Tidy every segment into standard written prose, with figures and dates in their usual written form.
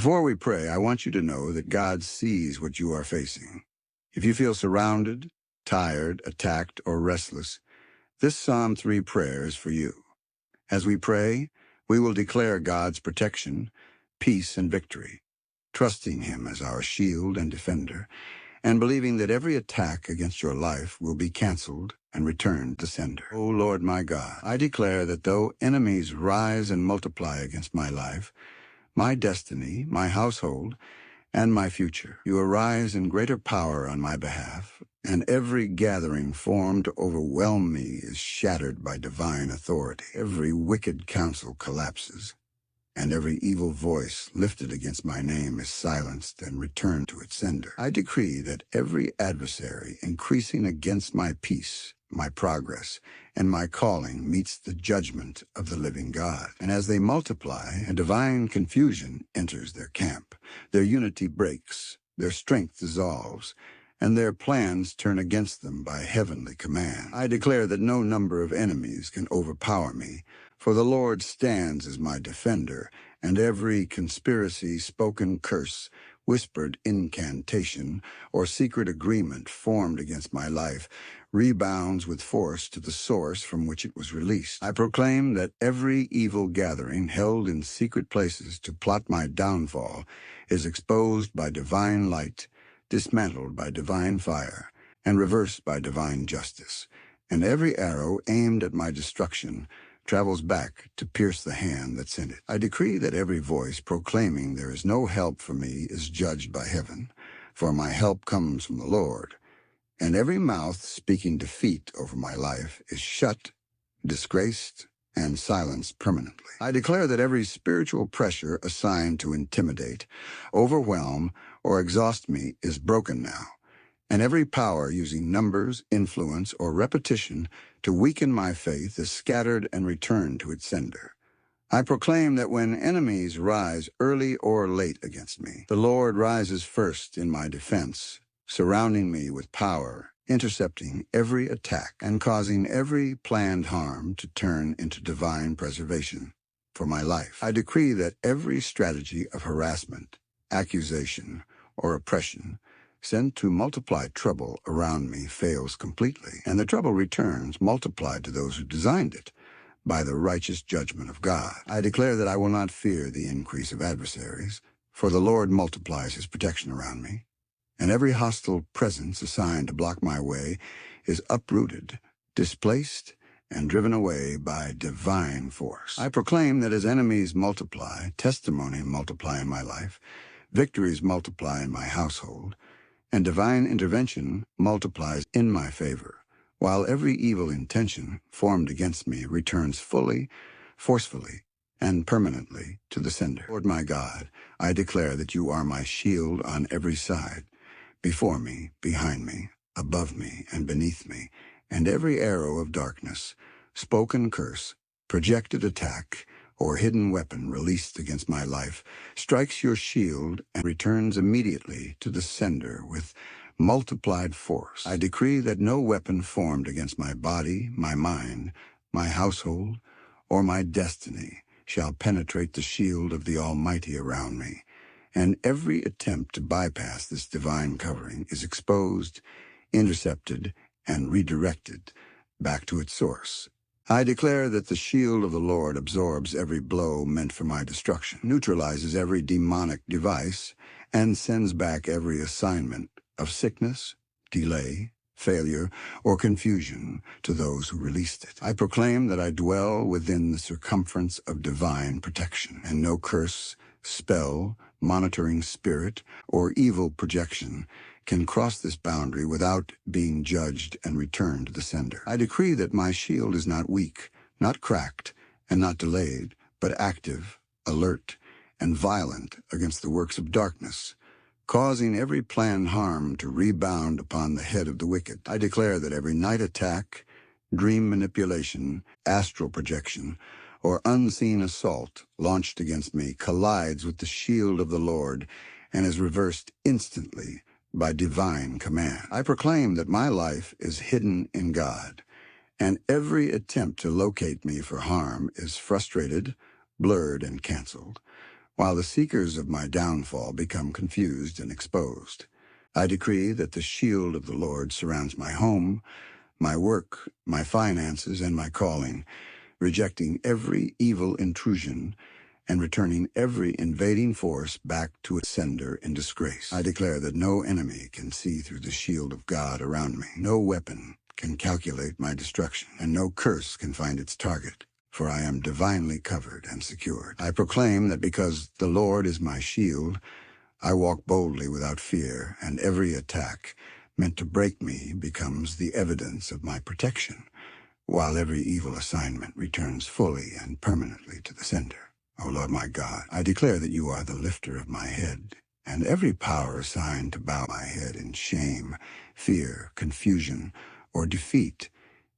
Before we pray, I want you to know that God sees what you are facing. If you feel surrounded, tired, attacked, or restless, this Psalm 3 prayer is for you. As we pray, we will declare God's protection, peace, and victory, trusting Him as our shield and defender, and believing that every attack against your life will be canceled and returned to sender. O Lord my God, I declare that though enemies rise and multiply against my life, my destiny, my household, and my future, you arise in greater power on my behalf, and every gathering formed to overwhelm me is shattered by divine authority. Every wicked counsel collapses, and every evil voice lifted against my name is silenced and returned to its sender. I decree that every adversary increasing against my peace, my progress, and my calling meets the judgment of the living God. And as they multiply, a divine confusion enters their camp. Their unity breaks, their strength dissolves, and their plans turn against them by heavenly command. I declare that no number of enemies can overpower me, for the Lord stands as my defender, and every conspiracy, spoken curse, whispered incantation, or secret agreement formed against my life rebounds with force to the source from which it was released. I proclaim that every evil gathering held in secret places to plot my downfall is exposed by divine light, dismantled by divine fire, and reversed by divine justice. And every arrow aimed at my destruction travels back to pierce the hand that sent it. I decree that every voice proclaiming there is no help for me is judged by heaven, for my help comes from the Lord. And every mouth speaking defeat over my life is shut, disgraced, and silenced permanently. I declare that every spiritual pressure assigned to intimidate, overwhelm, or exhaust me is broken now, and every power using numbers, influence, or repetition to weaken my faith is scattered and returned to its sender. I proclaim that when enemies rise early or late against me, the Lord rises first in my defense, surrounding me with power, intercepting every attack, and causing every planned harm to turn into divine preservation for my life. I decree that every strategy of harassment, accusation, or oppression sent to multiply trouble around me fails completely, and the trouble returns multiplied to those who designed it by the righteous judgment of God. I declare that I will not fear the increase of adversaries, for the Lord multiplies His protection around me, and every hostile presence assigned to block my way is uprooted, displaced, and driven away by divine force. I proclaim that as enemies multiply, testimony multiply in my life, victories multiply in my household, and divine intervention multiplies in my favor, while every evil intention formed against me returns fully, forcefully, and permanently to the sender. Lord my God, I declare that you are my shield on every side, before me, behind me, above me, and beneath me, and every arrow of darkness, spoken curse, projected attack, or hidden weapon released against my life strikes your shield and returns immediately to the sender with multiplied force. I decree that no weapon formed against my body, my mind, my household, or my destiny shall penetrate the shield of the Almighty around me, and every attempt to bypass this divine covering is exposed, intercepted, and redirected back to its source. I declare that the shield of the Lord absorbs every blow meant for my destruction, neutralizes every demonic device, and sends back every assignment of sickness, delay, failure, or confusion to those who released it. I proclaim that I dwell within the circumference of divine protection, and no curse, spell, monitoring spirit, or evil projection can cross this boundary without being judged and returned to the sender. I decree that my shield is not weak, not cracked, and not delayed, but active, alert, and violent against the works of darkness, causing every planned harm to rebound upon the head of the wicked. I declare that every night attack, dream manipulation, astral projection, or unseen assault launched against me collides with the shield of the Lord and is reversed instantly by divine command. I proclaim that my life is hidden in God, and every attempt to locate me for harm is frustrated, blurred, and canceled, while the seekers of my downfall become confused and exposed. I decree that the shield of the Lord surrounds my home, my work, my finances, and my calling, rejecting every evil intrusion and returning every invading force back to its sender in disgrace. I declare that no enemy can see through the shield of God around me. No weapon can calculate my destruction, and no curse can find its target, for I am divinely covered and secured. I proclaim that because the Lord is my shield, I walk boldly without fear, and every attack meant to break me becomes the evidence of my protection, while every evil assignment returns fully and permanently to the sender. O Lord my God, I declare that you are the lifter of my head, and every power assigned to bow my head in shame, fear, confusion, or defeat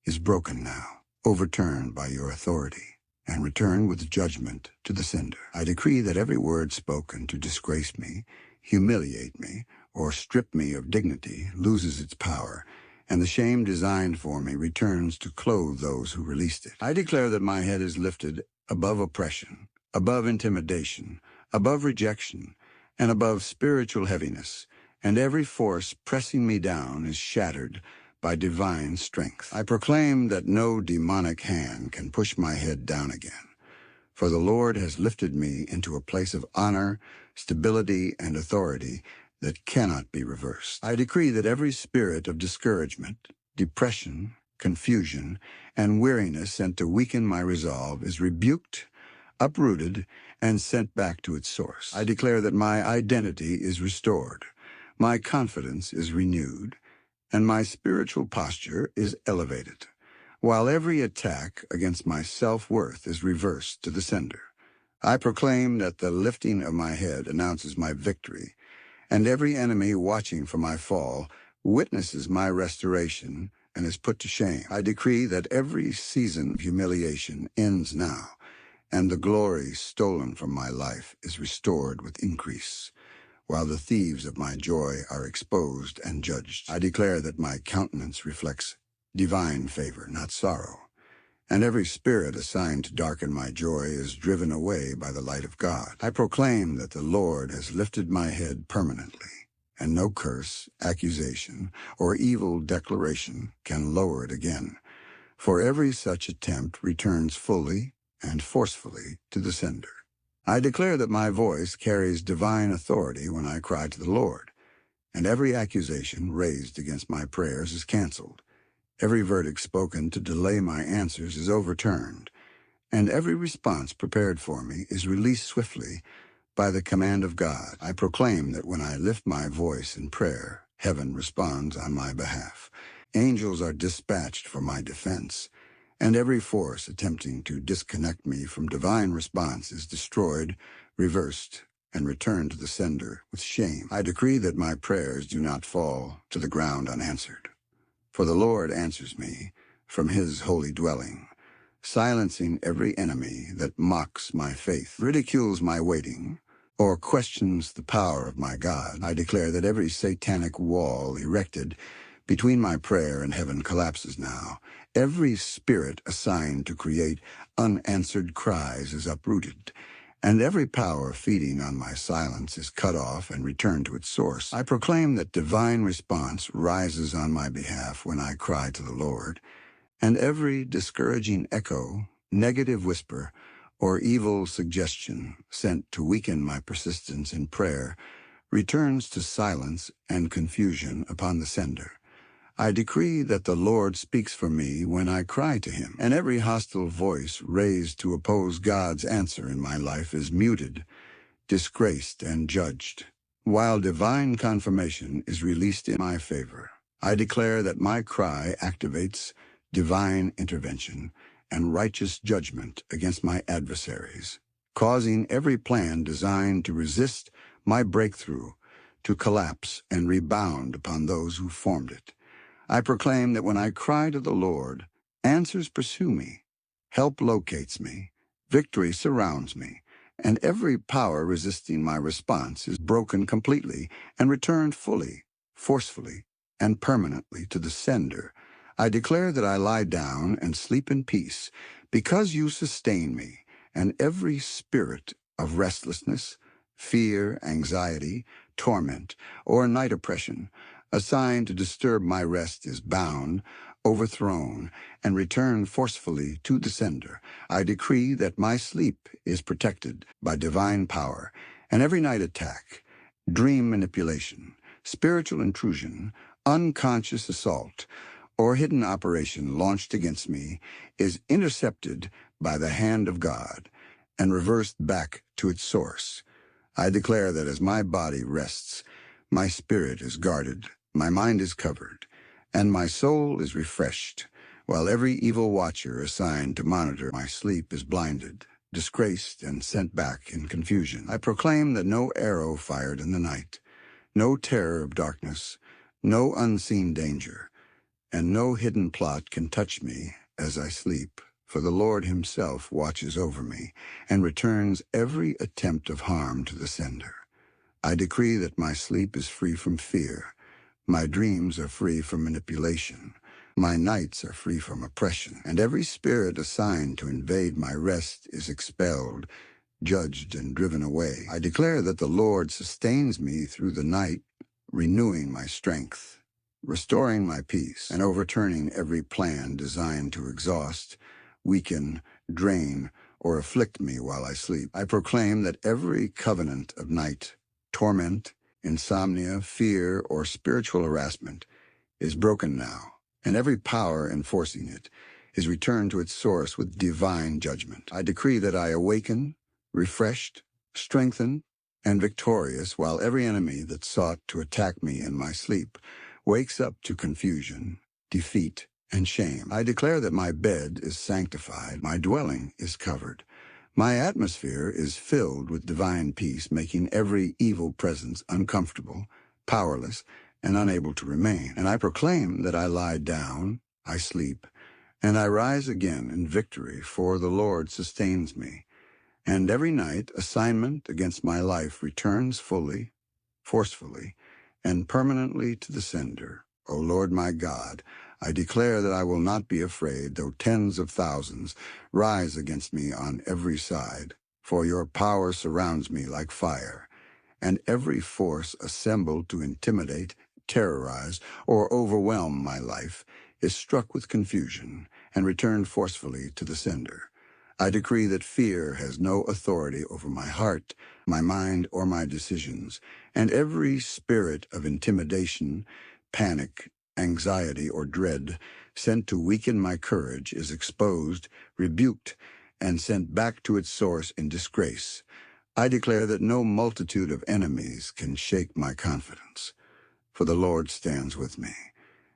is broken now, overturned by your authority, and returned with judgment to the sender. I decree that every word spoken to disgrace me, humiliate me, or strip me of dignity loses its power, and the shame designed for me returns to clothe those who released it. I declare that my head is lifted above oppression, above intimidation, above rejection, and above spiritual heaviness, and every force pressing me down is shattered by divine strength. I proclaim that no demonic hand can push my head down again, for the Lord has lifted me into a place of honor, stability, and authority that cannot be reversed. I decree that every spirit of discouragement, depression, confusion, and weariness sent to weaken my resolve is rebuked, uprooted, and sent back to its source. I declare that my identity is restored, my confidence is renewed, and my spiritual posture is elevated, while every attack against my self-worth is reversed to the sender. I proclaim that the lifting of my head announces my victory, and every enemy watching for my fall witnesses my restoration and is put to shame. I decree that every season of humiliation ends now, and the glory stolen from my life is restored with increase, while the thieves of my joy are exposed and judged. I declare that my countenance reflects divine favor, not sorrow, and every spirit assigned to darken my joy is driven away by the light of God. I proclaim that the Lord has lifted my head permanently, and no curse, accusation, or evil declaration can lower it again, for every such attempt returns fully and forcefully to the sender. I declare that my voice carries divine authority when I cry to the Lord, and every accusation raised against my prayers is canceled. Every verdict spoken to delay my answers is overturned, and every response prepared for me is released swiftly by the command of God. I proclaim that when I lift my voice in prayer, heaven responds on my behalf. Angels are dispatched for my defense, and every force attempting to disconnect me from divine response is destroyed, reversed, and returned to the sender with shame. I decree that my prayers do not fall to the ground unanswered, for the Lord answers me from his holy dwelling, silencing every enemy that mocks my faith, ridicules my waiting, or questions the power of my God. I declare that every satanic wall erected between my prayer and heaven collapses now. Every spirit assigned to create unanswered cries is uprooted, and every power feeding on my silence is cut off and returned to its source. I proclaim that divine response rises on my behalf when I cry to the Lord, and every discouraging echo, negative whisper, or evil suggestion sent to weaken my persistence in prayer returns to silence and confusion upon the sender. I decree that the Lord speaks for me when I cry to him, and every hostile voice raised to oppose God's answer in my life is muted, disgraced, and judged, while divine confirmation is released in my favor. I declare that my cry activates divine intervention and righteous judgment against my adversaries, causing every plan designed to resist my breakthrough to collapse and rebound upon those who formed it. I proclaim that when I cry to the Lord, answers pursue me, help locates me, victory surrounds me, and every power resisting my response is broken completely and returned fully, forcefully, and permanently to the sender. I declare that I lie down and sleep in peace, because you sustain me, and every spirit of restlessness, fear, anxiety, torment, or night oppression, assigned to disturb my rest is bound, overthrown, and returned forcefully to the sender. I decree that my sleep is protected by divine power, and every night attack, dream manipulation, spiritual intrusion, unconscious assault, or hidden operation launched against me is intercepted by the hand of God and reversed back to its source. I declare that as my body rests, my spirit is guarded, my mind is covered, and my soul is refreshed, while every evil watcher assigned to monitor my sleep is blinded, disgraced, and sent back in confusion. I proclaim that no arrow fired in the night, no terror of darkness, no unseen danger, and no hidden plot can touch me as I sleep, for the Lord himself watches over me and returns every attempt of harm to the sender. I decree that my sleep is free from fear, my dreams are free from manipulation, my nights are free from oppression, and every spirit assigned to invade my rest is expelled, judged, and driven away. I declare that the Lord sustains me through the night, renewing my strength, restoring my peace, and overturning every plan designed to exhaust, weaken, drain, or afflict me while I sleep. I proclaim that every covenant of night, torment, insomnia, fear, or spiritual harassment is broken now, and every power enforcing it is returned to its source with divine judgment. I decree that I awaken, refreshed, strengthened, and victorious, while every enemy that sought to attack me in my sleep wakes up to confusion, defeat, and shame. I declare that my bed is sanctified, my dwelling is covered, my atmosphere is filled with divine peace, making every evil presence uncomfortable, powerless, and unable to remain. And I proclaim that I lie down, I sleep, and I rise again in victory, for the Lord sustains me. And every night assignment against my life returns fully, forcefully, and permanently to the sender. O Lord my God, I declare that I will not be afraid, though tens of thousands rise against me on every side, for your power surrounds me like fire, and every force assembled to intimidate, terrorize, or overwhelm my life is struck with confusion and returned forcefully to the sender. I decree that fear has no authority over my heart, my mind, or my decisions, and every spirit of intimidation, panic, anxiety, or dread sent to weaken my courage is exposed, rebuked, and sent back to its source in disgrace. I declare that no multitude of enemies can shake my confidence, for the Lord stands with me,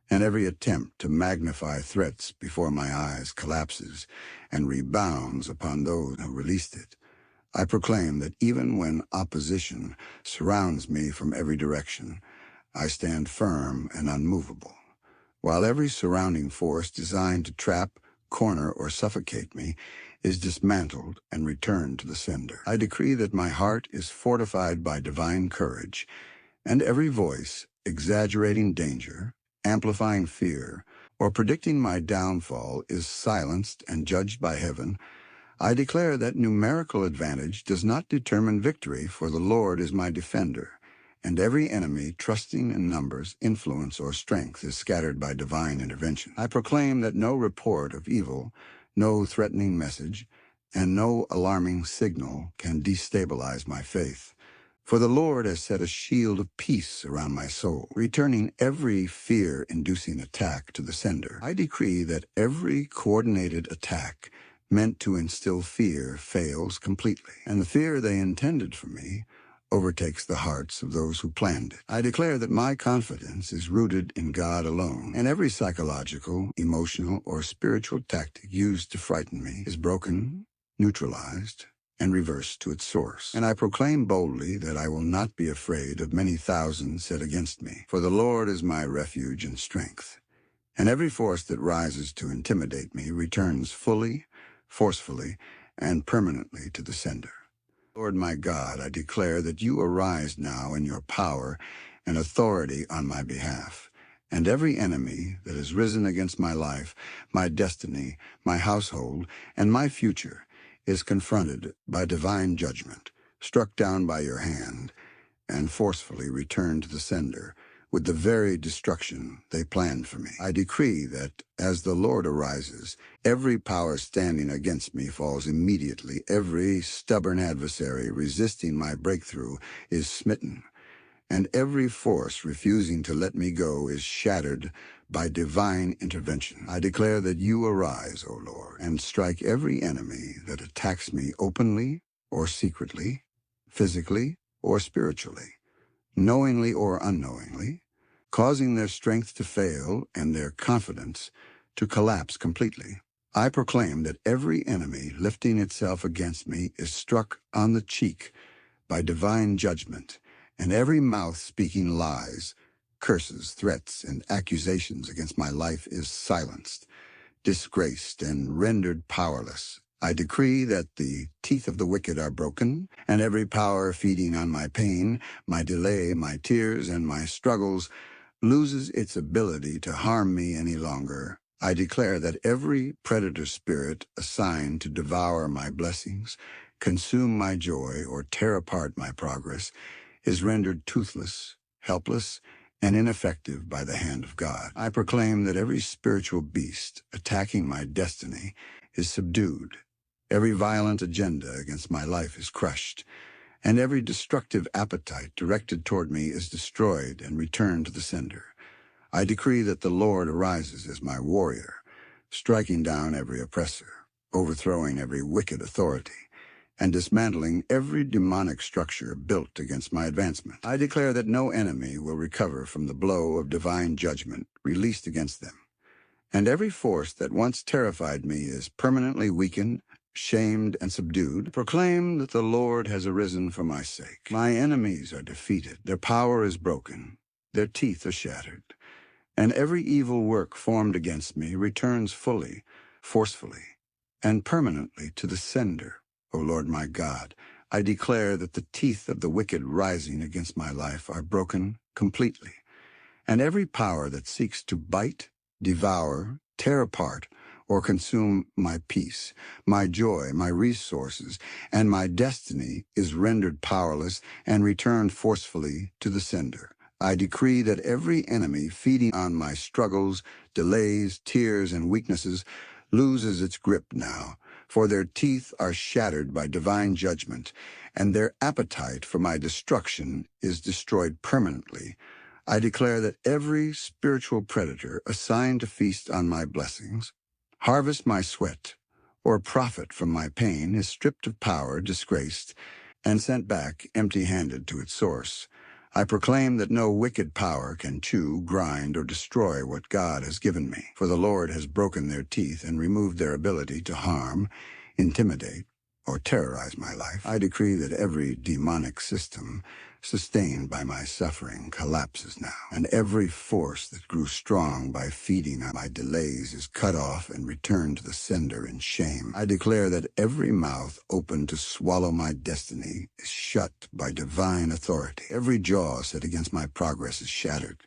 and every attempt to magnify threats before my eyes collapses and rebounds upon those who released it. I proclaim that even when opposition surrounds me from every direction, I stand firm and unmovable, while every surrounding force designed to trap, corner, or suffocate me is dismantled and returned to the sender. I decree that my heart is fortified by divine courage, and every voice exaggerating danger, amplifying fear, or predicting my downfall is silenced and judged by heaven. I declare that numerical advantage does not determine victory, for the Lord is my defender, and every enemy trusting in numbers, influence, or strength is scattered by divine intervention. I proclaim that no report of evil, no threatening message, and no alarming signal can destabilize my faith. For the Lord has set a shield of peace around my soul, returning every fear-inducing attack to the sender. I decree that every coordinated attack meant to instill fear fails completely, and the fear they intended for me overtakes the hearts of those who planned it. I declare that my confidence is rooted in God alone, and every psychological, emotional, or spiritual tactic used to frighten me is broken, neutralized, and reversed to its source. And I proclaim boldly that I will not be afraid of many thousands set against me, for the Lord is my refuge and strength. And every force that rises to intimidate me returns fully, forcefully, and permanently to the sender. Lord my God, I declare that you arise now in your power and authority on my behalf, and every enemy that has risen against my life, my destiny, my household, and my future is confronted by divine judgment, struck down by your hand, and forcefully returned to the sender with the very destruction they planned for me. I decree that as the Lord arises, every power standing against me falls immediately. Every stubborn adversary resisting my breakthrough is smitten, and every force refusing to let me go is shattered by divine intervention. I declare that you arise, O Lord, and strike every enemy that attacks me openly or secretly, physically or spiritually, knowingly or unknowingly, causing their strength to fail and their confidence to collapse completely. I proclaim that every enemy lifting itself against me is struck on the cheek by divine judgment, and every mouth speaking lies, curses, threats, and accusations against my life is silenced, disgraced, and rendered powerless. I decree that the teeth of the wicked are broken, and every power feeding on my pain, my delay, my tears, and my struggles loses its ability to harm me any longer. I declare that every predator spirit assigned to devour my blessings, consume my joy, or tear apart my progress is rendered toothless, helpless, and ineffective by the hand of God. I proclaim that every spiritual beast attacking my destiny is subdued, every violent agenda against my life is crushed, and every destructive appetite directed toward me is destroyed and returned to the sender. I decree that the Lord arises as my warrior, striking down every oppressor, overthrowing every wicked authority, and dismantling every demonic structure built against my advancement. I declare that no enemy will recover from the blow of divine judgment released against them, and every force that once terrified me is permanently weakened, shamed, and subdued. Proclaim that the Lord has arisen for my sake. My enemies are defeated, their power is broken, their teeth are shattered, and every evil work formed against me returns fully, forcefully, and permanently to the sender. O Lord my God, I declare that the teeth of the wicked rising against my life are broken completely, and every power that seeks to bite, devour, tear apart, or consume my peace, my joy, my resources, and my destiny is rendered powerless and returned forcefully to the sender. I decree that every enemy feeding on my struggles, delays, tears, and weaknesses loses its grip now, for their teeth are shattered by divine judgment, and their appetite for my destruction is destroyed permanently. I declare that every spiritual predator assigned to feast on my blessings, harvest my sweat, or profit from my pain is stripped of power, disgraced, and sent back empty-handed to its source. I proclaim that no wicked power can chew, grind, or destroy what God has given me, for the Lord has broken their teeth and removed their ability to harm, intimidate, or terrorize my life. I decree that every demonic system sustained by my suffering collapses now, and every force that grew strong by feeding on my delays is cut off and returned to the sender in shame. I declare that every mouth open to swallow my destiny is shut by divine authority. Every jaw set against my progress is shattered,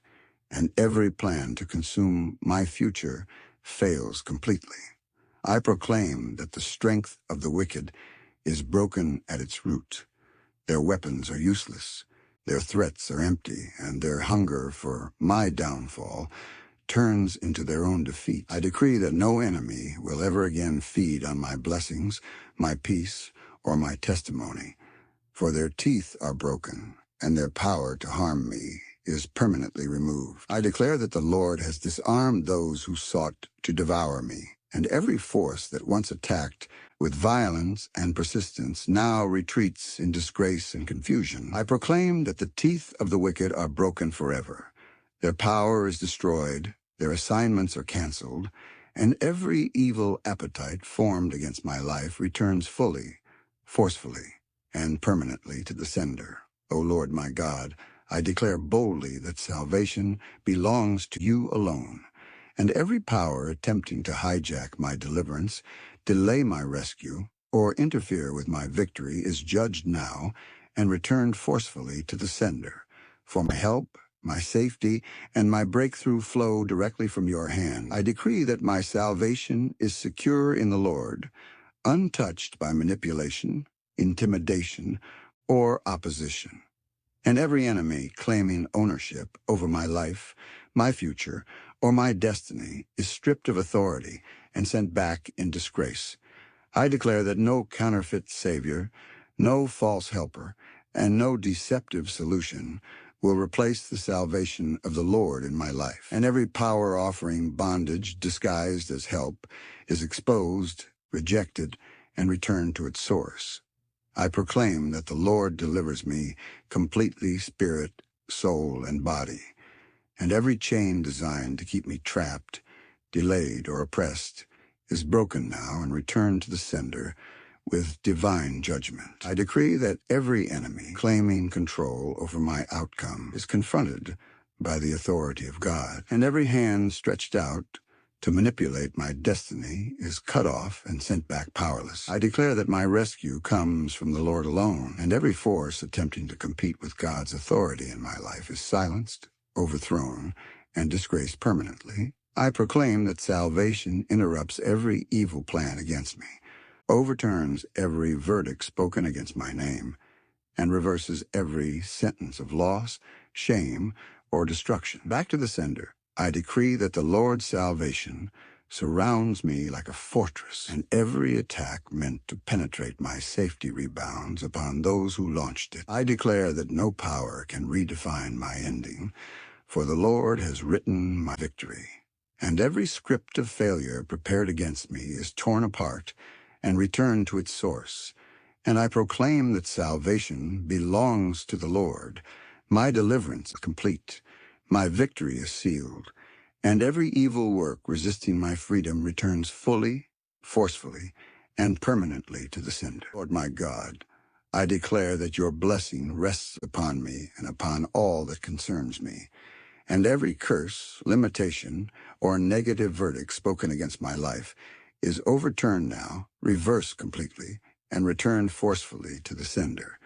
and every plan to consume my future fails completely. I proclaim that the strength of the wicked is broken at its root. Their weapons are useless, their threats are empty, and their hunger for my downfall turns into their own defeat. I decree that no enemy will ever again feed on my blessings, my peace, or my testimony, for their teeth are broken, and their power to harm me is permanently removed. I declare that the Lord has disarmed those who sought to devour me, and every force that once attacked with violence and persistence now retreats in disgrace and confusion. I proclaim that the teeth of the wicked are broken forever. Their power is destroyed, their assignments are canceled, and every evil appetite formed against my life returns fully, forcefully, and permanently to the sender. O Lord my God, I declare boldly that salvation belongs to you alone, and every power attempting to hijack my deliverance, delay my rescue, or interfere with my victory is judged now and returned forcefully to the sender. For my help, my safety, and my breakthrough flow directly from your hand. I decree that my salvation is secure in the Lord. untouched by manipulation, intimidation, or opposition. And every enemy claiming ownership over my life, my future, or my destiny is stripped of authority and sent back in disgrace. I declare that no counterfeit savior, no false helper, and no deceptive solution will replace the salvation of the Lord in my life. And every power offering bondage disguised as help is exposed, rejected, and returned to its source. I proclaim that the Lord delivers me completely, spirit, soul, and body, and every chain designed to keep me trapped, delayed, or oppressed is broken now and returned to the sender with divine judgment. I decree that every enemy claiming control over my outcome is confronted by the authority of God, and every hand stretched out to manipulate my destiny is cut off and sent back powerless. I declare that my rescue comes from the Lord alone, and every force attempting to compete with God's authority in my life is silenced, overthrown, and disgraced permanently. I proclaim that salvation interrupts every evil plan against me, overturns every verdict spoken against my name, and reverses every sentence of loss, shame, or destruction. Back to the sender, I decree that the Lord's salvation surrounds me like a fortress, and every attack meant to penetrate my safety rebounds upon those who launched it. I declare that no power can redefine my ending, for the Lord has written my victory, and every script of failure prepared against me is torn apart and returned to its source. And I proclaim that salvation belongs to the Lord. My deliverance is complete. My victory is sealed. And every evil work resisting my freedom returns fully, forcefully, and permanently to the sender. Lord my God, I declare that your blessing rests upon me and upon all that concerns me. And every curse, limitation, or negative verdict spoken against my life is overturned now, reversed completely, and returned forcefully to the sender.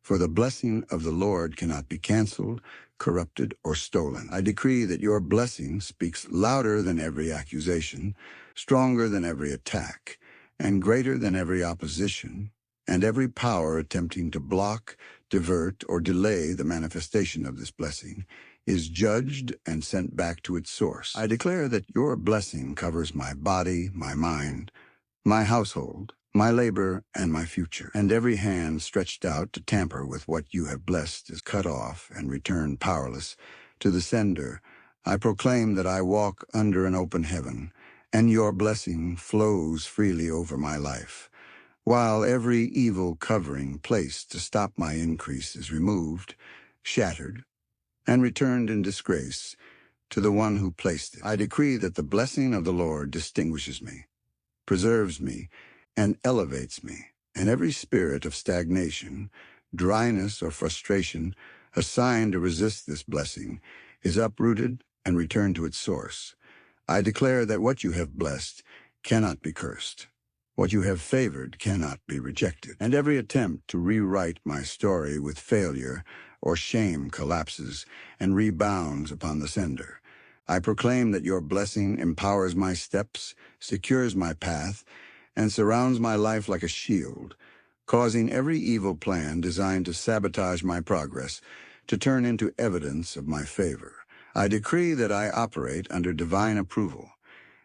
For the blessing of the Lord cannot be canceled, corrupted, or stolen. I decree that your blessing speaks louder than every accusation, stronger than every attack, and greater than every opposition, and every power attempting to block, divert, or delay the manifestation of this blessing is judged and sent back to its source. I declare that your blessing covers my body, my mind, my household, my labor, and my future. And every hand stretched out to tamper with what you have blessed is cut off and returned powerless to the sender. I proclaim that I walk under an open heaven, and your blessing flows freely over my life, while every evil covering placed to stop my increase is removed, shattered, and returned in disgrace to the one who placed it. I decree that the blessing of the Lord distinguishes me, preserves me, and elevates me, and every spirit of stagnation, dryness, or frustration assigned to resist this blessing is uprooted and returned to its source. I declare that what you have blessed cannot be cursed. What you have favored cannot be rejected. And every attempt to rewrite my story with failure or shame collapses and rebounds upon the sender. I proclaim that your blessing empowers my steps, secures my path, and surrounds my life like a shield, causing every evil plan designed to sabotage my progress to turn into evidence of my favor. I decree that I operate under divine approval,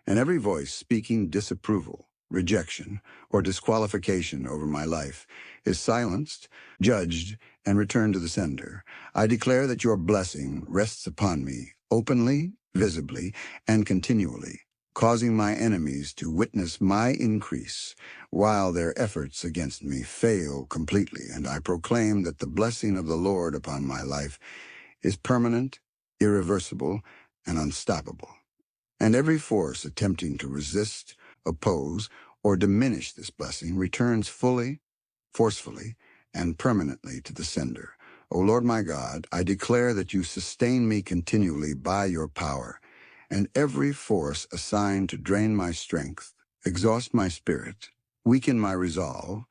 and every voice speaking disapproval, rejection, or disqualification over my life is silenced, judged, and returned to the sender. I declare that your blessing rests upon me openly, visibly, and continually, causing my enemies to witness my increase while their efforts against me fail completely. And I proclaim that the blessing of the Lord upon my life is permanent, irreversible, and unstoppable. And every force attempting to resist, oppose, or diminish this blessing returns fully, forcefully, and permanently to the sender. O Lord my God, I declare that you sustain me continually by your power, and every force assigned to drain my strength, exhaust my spirit, weaken my resolve,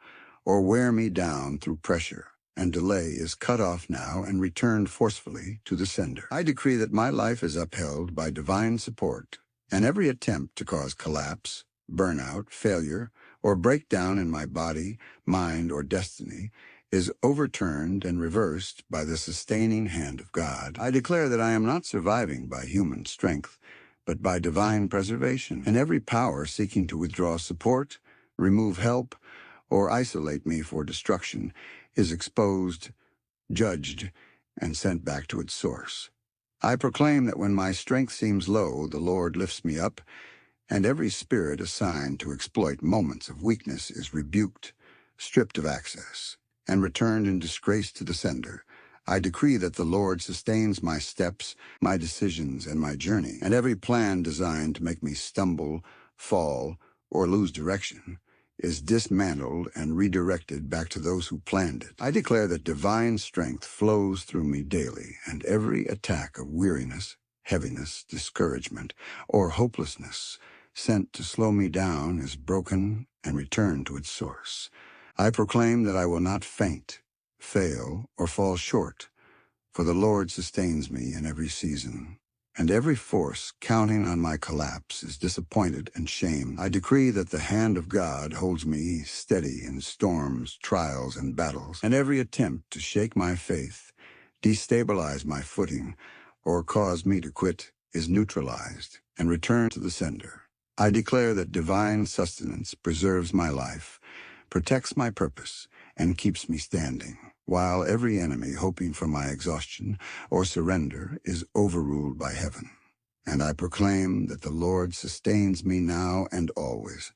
or wear me down through pressure and delay is cut off now and returned forcefully to the sender. I decree that my life is upheld by divine support, and every attempt to cause collapse, burnout, failure, or breakdown in my body, mind, or destiny is overturned and reversed by the sustaining hand of God. I declare that I am not surviving by human strength, but by divine preservation, and every power seeking to withdraw support, remove help, or isolate me for destruction is exposed, judged, and sent back to its source. I proclaim that when my strength seems low, the Lord lifts me up, and every spirit assigned to exploit moments of weakness is rebuked, stripped of access, and returned in disgrace to the sender. I decree that the Lord sustains my steps, my decisions, and my journey, and every plan designed to make me stumble, fall, or lose direction is dismantled and redirected back to those who planned it. I declare that divine strength flows through me daily, and every attack of weariness, heaviness, discouragement, or hopelessness sent to slow me down is broken and returned to its source. I proclaim that I will not faint, fail, or fall short, for the Lord sustains me in every season, and every force counting on my collapse is disappointed and shamed. I decree that the hand of God holds me steady in storms, trials, and battles, and every attempt to shake my faith, destabilize my footing, or cause me to quit is neutralized and returned to the sender. I declare that divine sustenance preserves my life, protects my purpose, and keeps me standing, while every enemy hoping for my exhaustion or surrender is overruled by heaven. And I proclaim that the Lord sustains me now and always.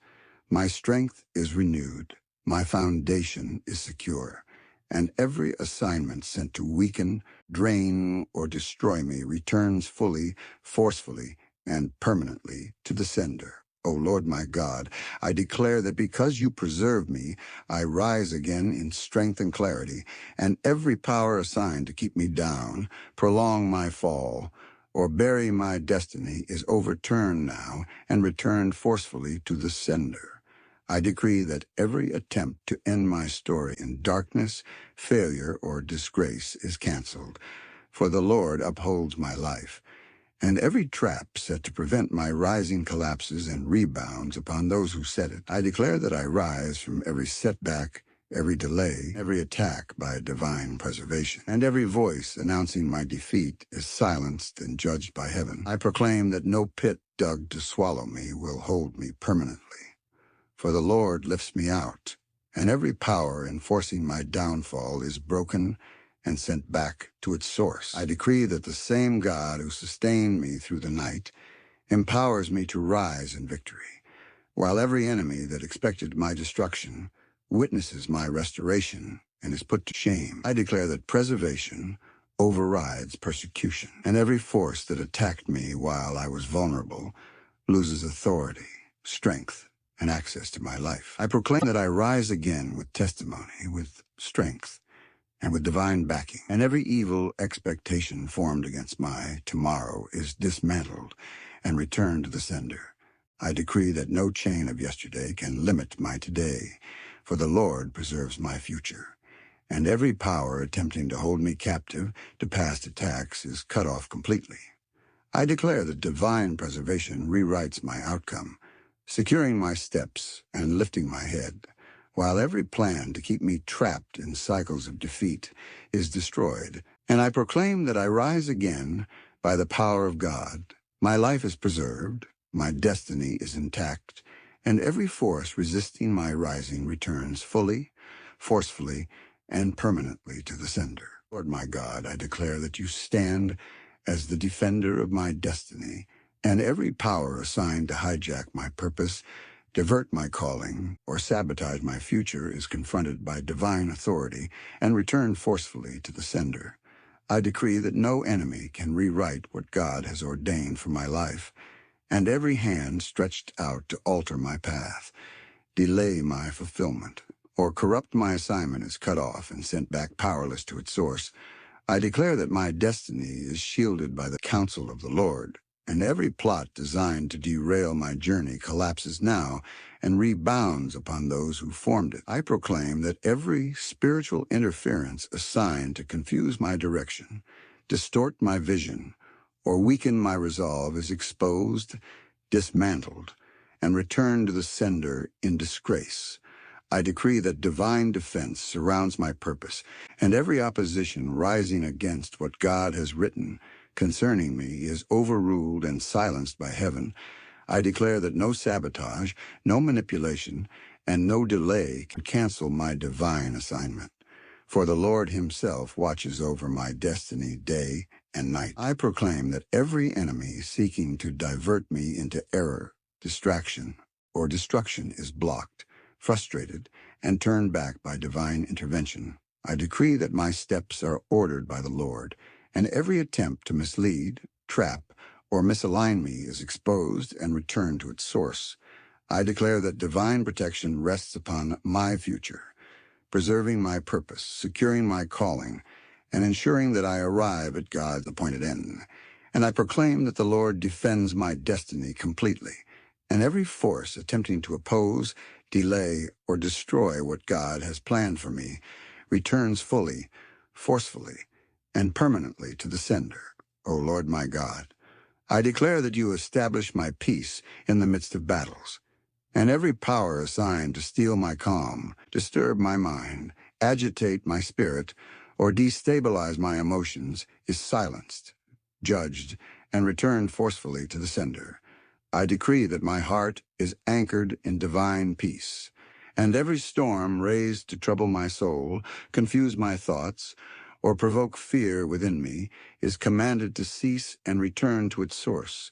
My strength is renewed, my foundation is secure, and every assignment sent to weaken, drain, or destroy me returns fully, forcefully, and permanently to the sender. O Lord my God, I declare that because you preserve me, I rise again in strength and clarity, and every power assigned to keep me down, prolong my fall, or bury my destiny is overturned now and returned forcefully to the sender. I decree that every attempt to end my story in darkness, failure, or disgrace is canceled, for the Lord upholds my life, and every trap set to prevent my rising collapses and rebounds upon those who set it. I declare that I rise from every setback, every delay, every attack by divine preservation, and every voice announcing my defeat is silenced and judged by heaven. I proclaim that no pit dug to swallow me will hold me permanently, for the Lord lifts me out, and every power enforcing my downfall is broken and sent back to its source. I decree that the same God who sustained me through the night empowers me to rise in victory, while every enemy that expected my destruction witnesses my restoration and is put to shame. I declare that preservation overrides persecution, and every force that attacked me while I was vulnerable loses authority, strength, and access to my life. I proclaim that I rise again with testimony, with strength, and with divine backing, and every evil expectation formed against my tomorrow is dismantled and returned to the sender. I decree that no chain of yesterday can limit my today, for the Lord preserves my future, and every power attempting to hold me captive to past attacks is cut off completely. I declare that divine preservation rewrites my outcome, securing my steps and lifting my head, while every plan to keep me trapped in cycles of defeat is destroyed. And I proclaim that I rise again by the power of God. My life is preserved, my destiny is intact, and every force resisting my rising returns fully, forcefully, and permanently to the sender. Lord my God, I declare that you stand as the defender of my destiny, and every power assigned to hijack my purpose, divert my calling, or sabotage my future is confronted by divine authority and returned forcefully to the sender. I decree that no enemy can rewrite what God has ordained for my life, and every hand stretched out to alter my path, delay my fulfillment, or corrupt my assignment is cut off and sent back powerless to its source. I declare that my destiny is shielded by the counsel of the Lord, and every plot designed to derail my journey collapses now and rebounds upon those who formed it. I proclaim that every spiritual interference assigned to confuse my direction, distort my vision, or weaken my resolve is exposed, dismantled, and return to the sender in disgrace. I decree that divine defense surrounds my purpose, and every opposition rising against what God has written concerning me is overruled and silenced by heaven. I declare that no sabotage, no manipulation, and no delay can cancel my divine assignment. For the Lord himself watches over my destiny day and night. I proclaim that every enemy seeking to divert me into error, distraction, or destruction is blocked, frustrated, and turned back by divine intervention. I decree that my steps are ordered by the Lord, and every attempt to mislead, trap, or misalign me is exposed and returned to its source. I declare that divine protection rests upon my future, preserving my purpose, securing my calling, and ensuring that I arrive at God's appointed end. And I proclaim that the Lord defends my destiny completely, and every force attempting to oppose, delay, or destroy what God has planned for me returns fully, forcefully, and permanently to the sender. O Lord my God, I declare that you establish my peace in the midst of battles, and every power assigned to steal my calm, disturb my mind, agitate my spirit, or destabilize my emotions is silenced, judged, and returned forcefully to the sender. I decree that my heart is anchored in divine peace, and every storm raised to trouble my soul, confuse my thoughts, or provoke fear within me is commanded to cease and return to its source.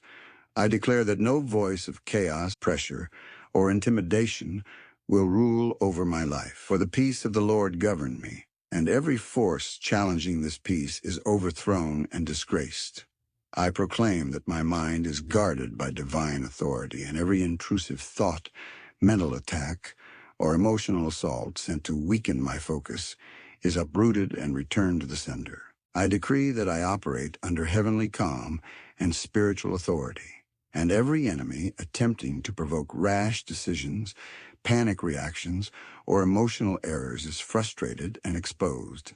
I declare that no voice of chaos, pressure, or intimidation will rule over my life, for the peace of the Lord govern me, and every force challenging this peace is overthrown and disgraced. I proclaim that my mind is guarded by divine authority, and every intrusive thought, mental attack, or emotional assault sent to weaken my focus is uprooted and returned to the sender. I decree that I operate under heavenly calm and spiritual authority, and every enemy attempting to provoke rash decisions, panic reactions, or emotional errors is frustrated and exposed.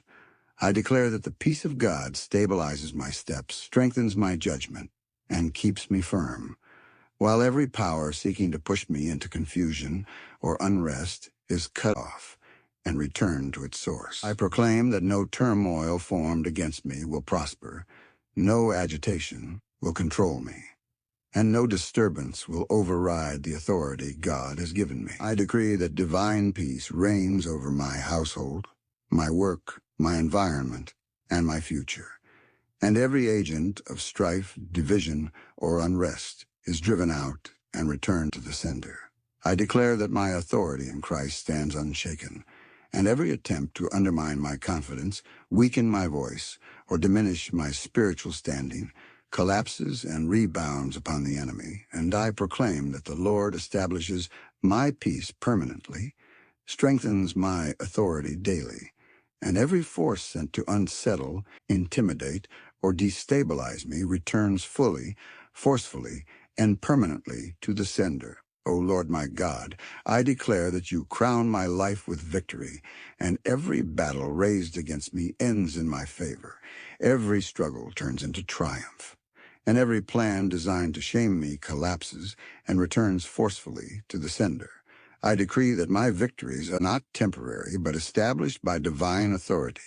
I declare that the peace of God stabilizes my steps, strengthens my judgment, and keeps me firm, while every power seeking to push me into confusion or unrest is cut off and returned to its source. I proclaim that no turmoil formed against me will prosper, no agitation will control me, and no disturbance will override the authority God has given me. I decree that divine peace reigns over my household, my work, my environment, and my future, and every agent of strife, division, or unrest is driven out and returned to the sender. I declare that my authority in Christ stands unshaken, and every attempt to undermine my confidence, weaken my voice, or diminish my spiritual standing collapses and rebounds upon the enemy, and I proclaim that the Lord establishes my peace permanently, strengthens my authority daily, and every force sent to unsettle, intimidate, or destabilize me returns fully, forcefully, and permanently to the sender. O Lord my God, I declare that you crown my life with victory, and every battle raised against me ends in my favor. Every struggle turns into triumph, and every plan designed to shame me collapses and returns forcefully to the sender. I decree that my victories are not temporary, but established by divine authority,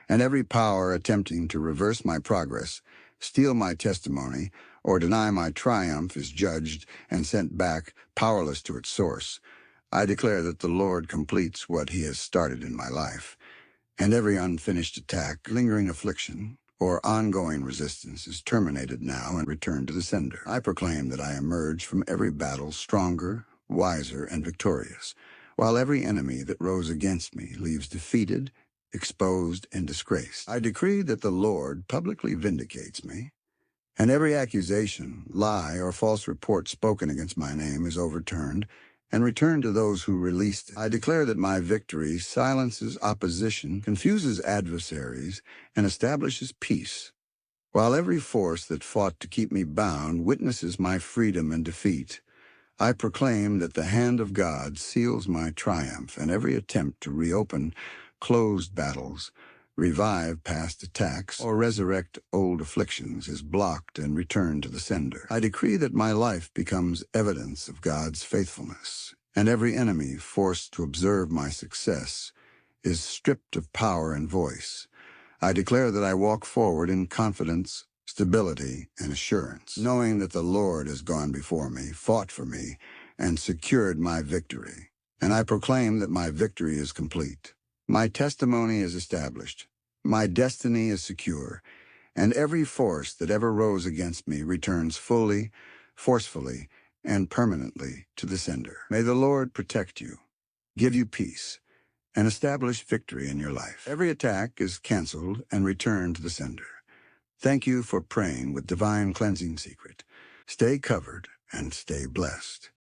and every power attempting to reverse my progress, steal my testimony, or deny my triumph is judged and sent back powerless to its source. I declare that the Lord completes what he has started in my life, and every unfinished attack, lingering affliction, or ongoing resistance is terminated now and returned to the sender. I proclaim that I emerge from every battle stronger, wiser, and victorious, while every enemy that rose against me leaves defeated, exposed, and disgraced. I decree that the Lord publicly vindicates me, and every accusation, lie, or false report spoken against my name is overturned and returned to those who released it. I declare that my victory silences opposition, confuses adversaries, and establishes peace, while every force that fought to keep me bound witnesses my freedom and defeat. I proclaim that the hand of God seals my triumph, and every attempt to reopen closed battles, revive past attacks, or resurrect old afflictions is blocked and returned to the sender. I decree that my life becomes evidence of God's faithfulness, and every enemy forced to observe my success is stripped of power and voice. I declare that I walk forward in confidence, stability, and assurance, knowing that the Lord has gone before me, fought for me, and secured my victory. And I proclaim that my victory is complete. My testimony is established. My destiny is secure, and every force that ever rose against me returns fully, forcefully, and permanently to the sender. May the Lord protect you, give you peace, and establish victory in your life. Every attack is canceled and returned to the sender. Thank you for praying with Divine Cleansing Secret. Stay covered and stay blessed.